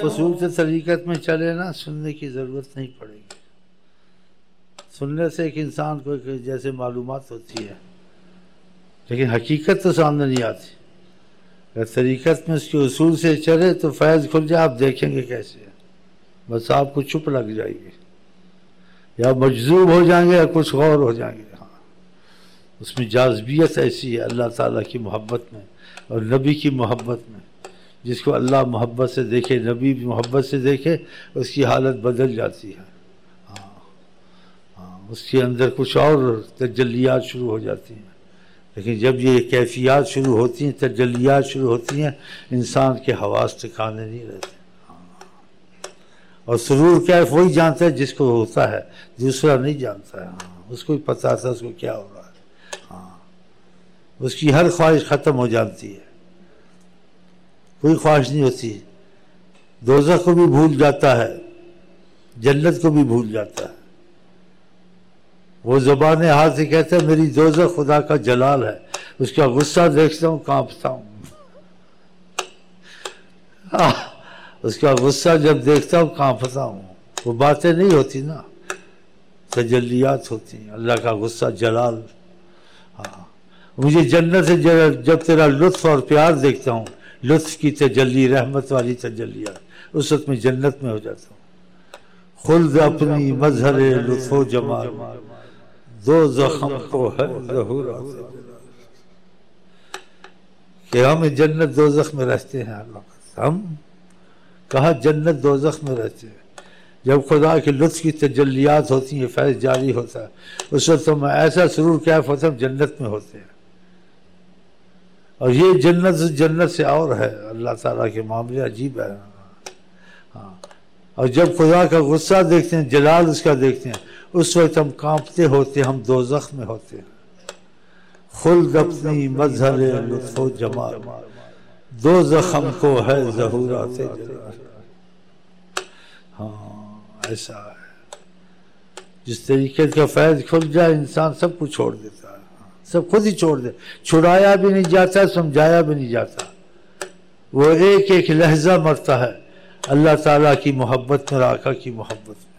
خصوص طریقت میں چلے نا سننے کی ضرورت نہیں پڑے گی. سننے سے ایک انسان کو جیسے معلومات ہوتی ہے لیکن حقیقت تو سامنے نہیں آتی. اگر طریقت میں اس کے اصول سے چلے تو فیض کھل جائے. آپ دیکھیں گے کیسے ہے. بس آپ کو چپ لگ جائے گی یا مجذوب ہو جائیں گے یا کچھ غور ہو جائیں گے. ہاں اس میں جاذبیت ایسی ہے اللہ تعالیٰ کی محبت میں اور نبی کی محبت میں. جس کو اللہ محبت سے دیکھے نبی بھی محبت سے دیکھے اس کی حالت بدل جاتی ہے. اس کے اندر کچھ اور تجلیات شروع ہو جاتی ہیں. لیکن جب یہ کیفیات شروع ہوتی ہیں تجلیات شروع ہوتی ہیں انسان کے حواس ٹھکانے نہیں رہتے. اور سرور کیف وہی جانتا ہے جس کو ہوتا ہے دوسرا نہیں جانتا ہے. اس کو ہی پتہ تھا اس کو کیا ہو رہا ہے. اس کی ہر خواہش ختم ہو جاتی ہے. کوئی خواہش نہیں ہوتی. دوزخ کو بھی بھول جاتا ہے جنت کو بھی بھول جاتا ہے. وہ زبان حال سے کہتا ہے میری دوزخ خدا کا جلال ہے. اس کا غصہ دیکھتا ہوں کانپتا ہوں. اس کا غصہ جب دیکھتا ہوں کانپتا ہوں. وہ باتیں نہیں ہوتی نا تجلیات ہوتی ہیں. اللہ کا غصہ جلال. مجھے جنت سے جب تیرا لطف اور پیار دیکھتا ہوں لطف کی تجلی رحمت والی تجلیات اس وقت میں جنت میں ہو جاتا ہوں. خلد اپنی مظہر لطف و جمال دو زخم کو ہے ظہور. کہ ہم جنت دوزخ میں رہتے ہیں. ہم کہا جنت دوزخ میں رہتے ہیں. جب خدا کے لطف کی تجلیات ہوتی ہیں فیض جاری ہوتا ہے اس وقت ہم ایسا سرور کیف ہوتا ہے جنت میں ہوتے ہیں. اور یہ جنت سے اور ہے. اللہ تعالیٰ کے معاملے عجیب ہے. اور جب خدا کا غصہ دیکھتے ہیں جلال اس کا دیکھتے ہیں اس وقت ہم کانپتے ہوتے ہیں. ہم دوزخ میں ہوتے ہیں. خلد اپنی مظہر لطف و جمال دو زخم کو ہے ظہورات جلال. ایسا ہے. جس طریقے کا فیض کھل جائے انسان سب کو چھوڑ دیتا ہے. سب خود ہی چھوڑ دے. چھڑایا بھی نہیں جاتا سمجھایا بھی نہیں جاتا. وہ ایک ایک لہجہ مرتا ہے اللہ تعالیٰ کی محبت میں اور آقا کی محبت میں.